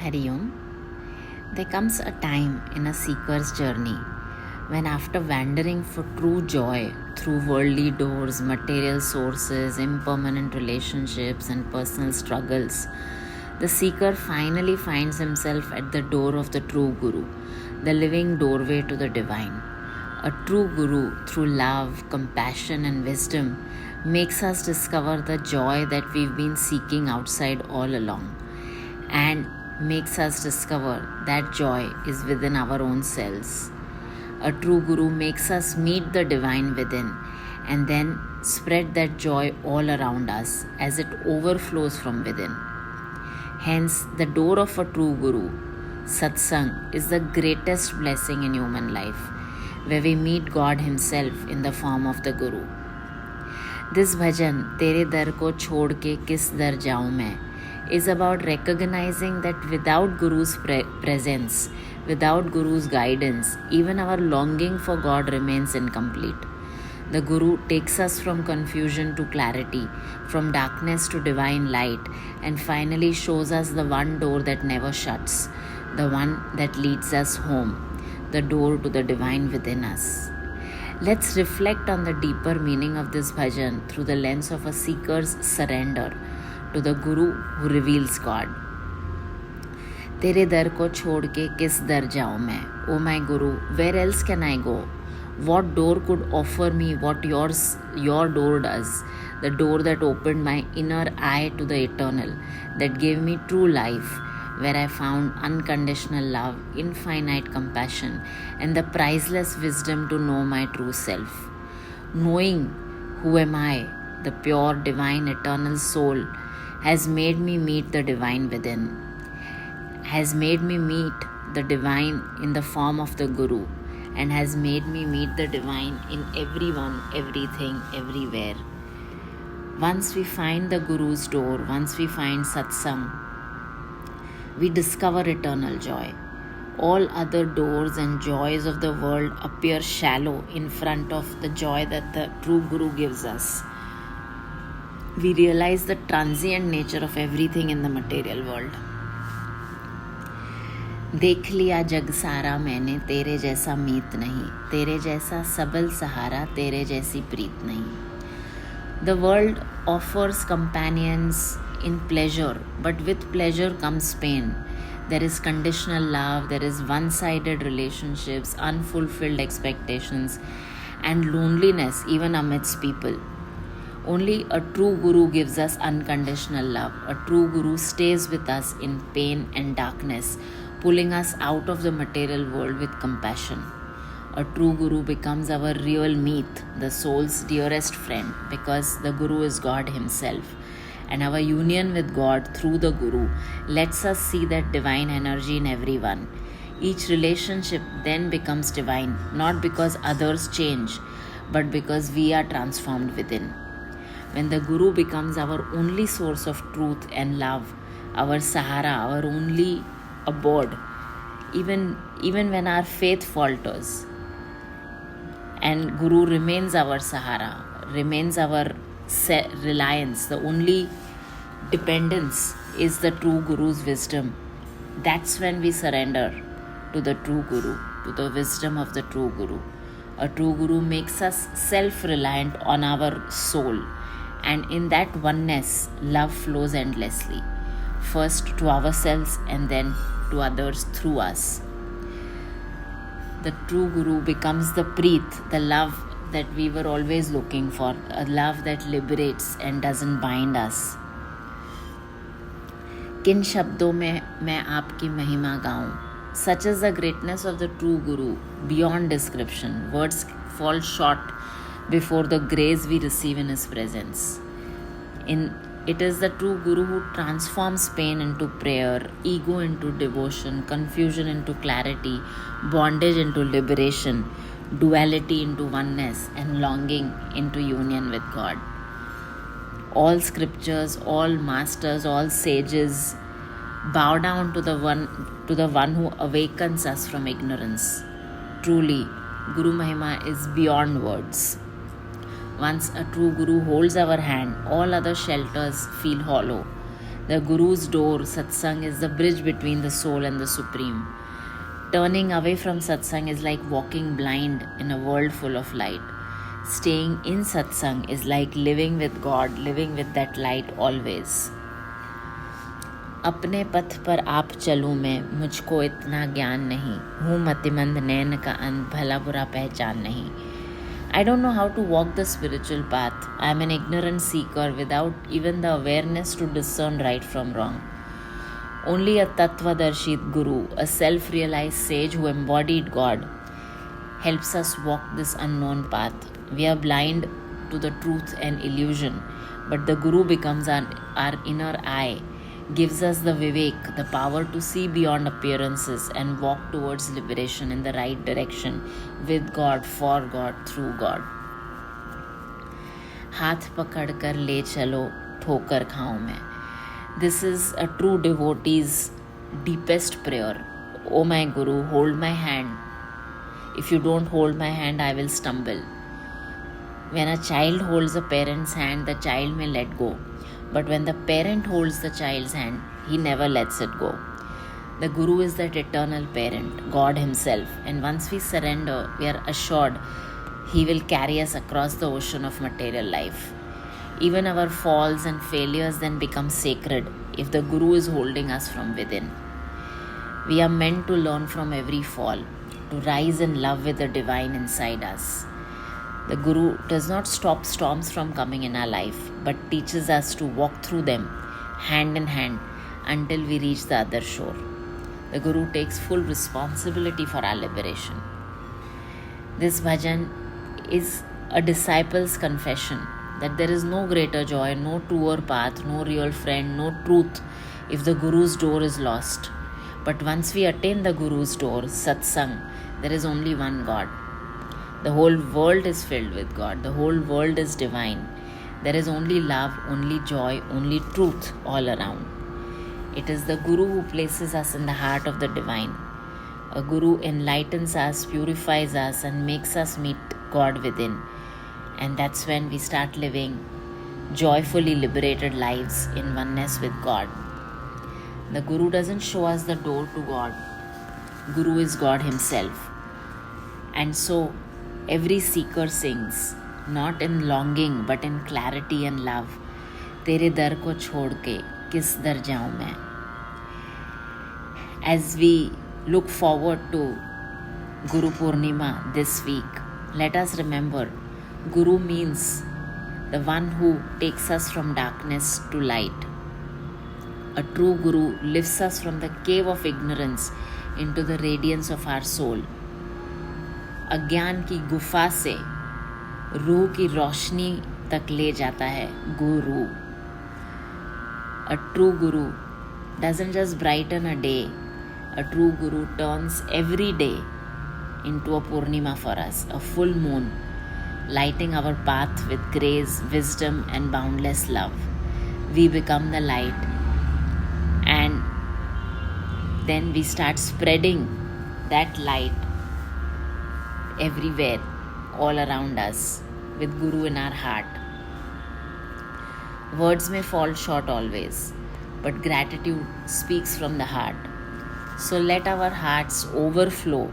Hari Om. There comes a time in a seeker's journey when, after wandering for true joy through worldly doors, material sources, impermanent relationships, and personal struggles, the seeker finally finds himself at the door of the true Guru, the living doorway to the divine. A true Guru, through love, compassion, and wisdom, makes us discover the joy that we've been seeking outside all along, and makes us discover that joy is within our own selves. A true Guru makes us meet the divine within and then spread that joy all around us as it overflows from within. Hence, the door of a true Guru, Satsang, is the greatest blessing in human life, where we meet God Himself in the form of the Guru. This bhajan, Tere Dar Ko Chhod Ke Kis Dar Jaun Main, is about recognizing that without Guru's presence, without Guru's guidance, even our longing for God remains incomplete. The Guru takes us from confusion to clarity, from darkness to divine light, and finally shows us the one door that never shuts, the one that leads us home, the door to the divine within us. Let's reflect on the deeper meaning of this bhajan through the lens of a seeker's surrender to the Guru who reveals God. तेरे दर को छोड़ के किस दर जाऊँ मैं? O my Guru, where else can I go? What door could offer me what your door does? The door that opened my inner eye to the eternal, that gave me true life, where I found unconditional love, infinite compassion, and the priceless wisdom to know my true self. Knowing who am I, the pure, divine, eternal soul, has made me meet the divine within, has made me meet the divine in the form of the Guru, and has made me meet the divine in everyone, everything, everywhere. Once we find the Guru's door, once we find Satsang, we discover eternal joy. All other doors and joys of the world appear shallow in front of the joy that the true Guru gives us. We realize the transient nature of everything in the material world. देख लिया जग सारा मैंने, तेरे जैसा मीत नहीं, तेरे जैसा सबल सहारा, तेरे जैसी प्रीत नहीं. The world offers companions in pleasure, but with pleasure comes pain. There is conditional love, there is one-sided relationships, unfulfilled expectations, and loneliness even amidst people. Only a true Guru gives us unconditional love. A true Guru stays with us in pain and darkness, pulling us out of the material world with compassion. A true Guru becomes our real meet, the soul's dearest friend, because the Guru is God Himself. And our union with God through the Guru lets us see that divine energy in everyone. Each relationship then becomes divine, not because others change, but because we are transformed within. When the Guru becomes our only source of truth and love, our Sahara, our only abode, even when our faith falters, and Guru remains our Sahara, remains our reliance, the only dependence is the true Guru's wisdom. That's when we surrender to the true Guru, to the wisdom of the true Guru. A true Guru makes us self-reliant on our soul, and in that oneness, love flows endlessly, first to ourselves and then to others through us. The true Guru becomes the preet, the love that we were always looking for, a love that liberates and doesn't bind us. किन शब्दों में मैं आपकी महिमा गाऊं? Such is the greatness of the true Guru, beyond description. Words fall short before the grace we receive in His presence. It is the true Guru who transforms pain into prayer, ego into devotion, confusion into clarity, bondage into liberation, duality into oneness, and longing into union with God. All scriptures, all masters, all sages bow down to the one who awakens us from ignorance. Truly, Guru Mahima is beyond words. Once a true Guru holds our hand, all other shelters feel hollow. The Guru's door, satsang, is the bridge between the soul and the supreme. Turning away from satsang is like walking blind in a world full of light. Staying in satsang is like living with God, living with that light always. अपने पथ पर आप चलूँ मैं, मुझको इतना ज्ञान नहीं, हूँ मतिमंद नैन का अंत, भला बुरा पहचान नहीं. I don't know how to walk the spiritual path. I am an ignorant seeker without even the awareness to discern right from wrong. Only a Tattvadarshit Guru, a self-realized sage who embodied God, helps us walk this unknown path. We are blind to the truth and illusion, but the Guru becomes our inner eye, gives us the vivek, the power to see beyond appearances and walk towards liberation in the right direction, with God, for God, through God. हाथ पकड़ कर ले चलो, ठोकर खाऊं मैं. This is a true devotee's deepest prayer. Oh my Guru, hold my hand. If you don't hold my hand, I will stumble. When a child holds a parent's hand, the child may let go. But when the parent holds the child's hand, he never lets it go. The Guru is that eternal parent, God Himself, and once we surrender, we are assured He will carry us across the ocean of material life. Even our falls and failures then become sacred if the Guru is holding us from within. We are meant to learn from every fall, to rise in love with the divine inside us. The Guru does not stop storms from coming in our life, but teaches us to walk through them hand in hand until we reach the other shore. The Guru takes full responsibility for our liberation. This bhajan is a disciple's confession that there is no greater joy, no truer path, no real friend, no truth if the Guru's door is lost. But once we attain the Guru's door, satsang, there is only one God. The whole world is filled with God. The whole world is divine. There is only love, only joy, only truth all around. It is the Guru who places us in the heart of the divine. A Guru enlightens us, purifies us, and makes us meet God within. And that's when we start living joyfully liberated lives in oneness with God. The Guru doesn't show us the door to God. Guru is God Himself. And so, every seeker sings, not in longing but in clarity and love. तेरे दर को छोड़ के किस दर जाऊं मैं. As we look forward to Guru Purnima this week, let us remember Guru means the one who takes us from darkness to light. A true Guru lifts us from the cave of ignorance into the radiance of our soul. अज्ञान की गुफा से रूह की रोशनी तक ले जाता है गुरु. A true Guru doesn't just brighten a day. A true Guru turns every day into a Purnima for us, a full moon, lighting our path with grace, wisdom, and boundless love. We become the light, and then we start spreading that light everywhere, all around us, with Guru in our heart. Words may fall short always, but gratitude speaks from the heart. So let our hearts overflow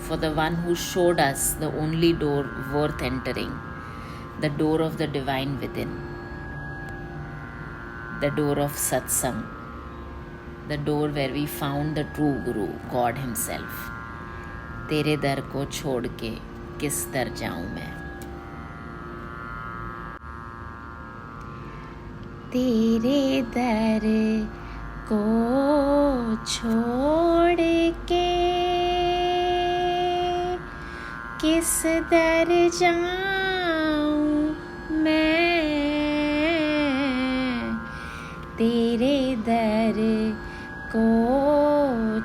for the one who showed us the only door worth entering, the door of the divine within, the door of satsang, the door where we found the true Guru, God Himself. तेरे दर को छोड़ के किस दर जाऊं मैं. तेरे दर को छोड़ के किस दर जाऊं मैं. तेरे दर को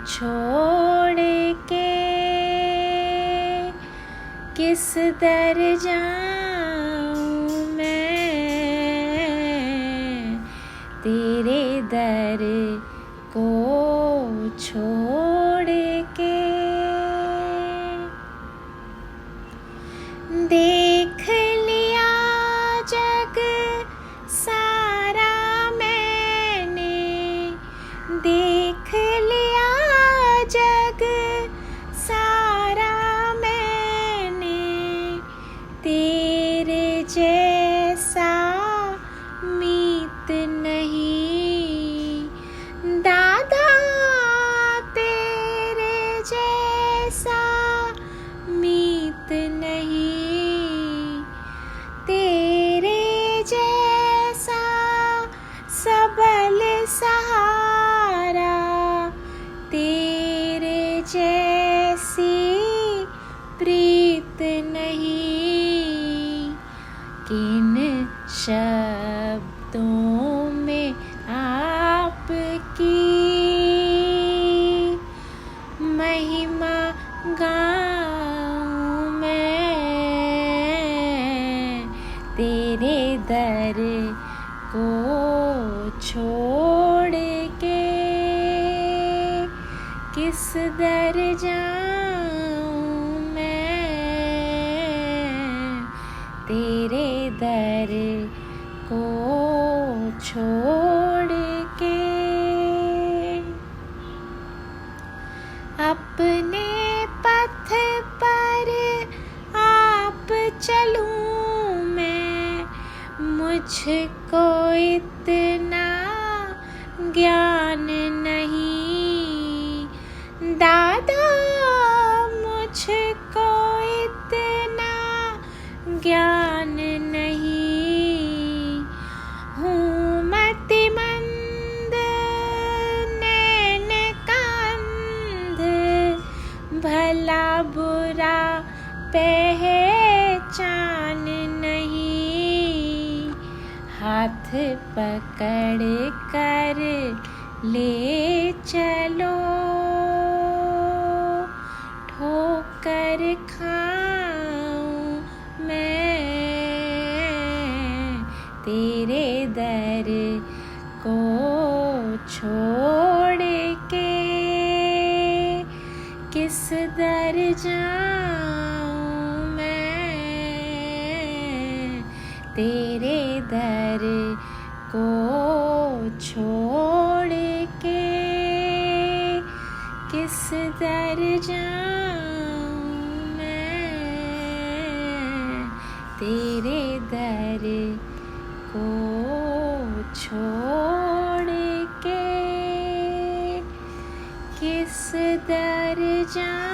छोड़ के किस दर जाऊं मैं. तेरे दर को छोड़ के. देख लिया जग सारा मैंने, देख लिया जग सारा मैंने, तेरे जैसा मीत नहीं दादा, तेरे जैसा मीत नहीं, तेरे जैसा सबल सहारा, तेरे जैसी प्रीत नहीं। किन शब्दों में आपकी महिमा गाऊं मैं, तेरे दर को छोड़ के किस दर जाऊं मैं, तेरे दर को छोड़ के। अपने पथ पर आप चलूं मैं, मुझको इतना ज्ञान नहीं दादा, मुझको इतना ज्ञान नहीं। हूँ मतिमंद नैन कांध, भला बुरा पहचान नहीं, हाथ पकड़ कर ले चलो, ठोकर खाऊं मैं, तेरे दर को छोड़ के किस दर जाऊं मैं, तेरे दर को छोड़ के किस दर जाऊं मैं, तेरे दर को छोड़ के किस दर जाऊं।